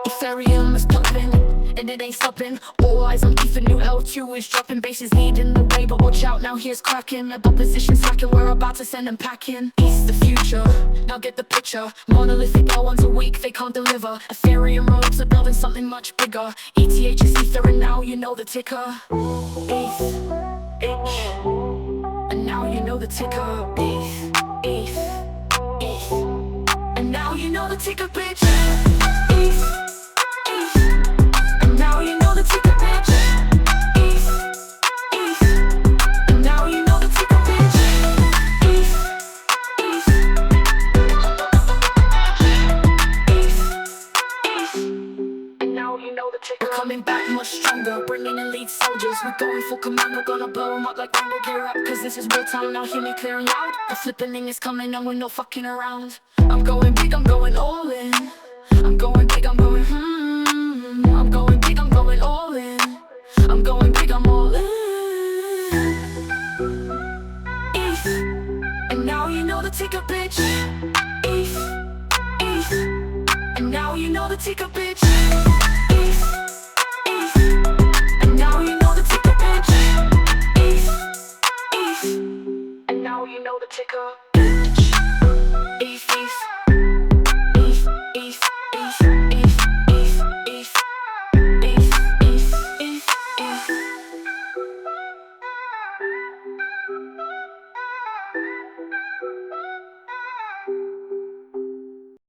Ethereum is pumping, and it ain't stopping. All eyes on Ether, new L2 is dropping. Bases leading the way, but watch out, now here's Kraken. About position slacking, we're about to send them packing. East the future, now get the picture. Monolithic L1s a week, they can't deliver. Ethereum rollups are building something much bigger. ETH is Ether, and now you know the ticker. ETH, and now you know the ticker. ETH, and now you know the ticker, bitch. ETH, and now you know the ticker, bitch. ETH, and now you know the ticker, bitch. ETH, and now you know the ticker. We're coming back much stronger, bringing elite soldiers. We're going for commando, gonna blow them up like Rambo. Gear up, cause this is wartime, now hear me clear and loud. The flippening is coming and we're no fucking around. I'm going big, I'm going all in. I'm going big, I'm going I'm going big, I'm going all in. I'm going big, I'm all in. ETH, and now you know the ticker, bitch. ETH, and now you know the ticker, bitch.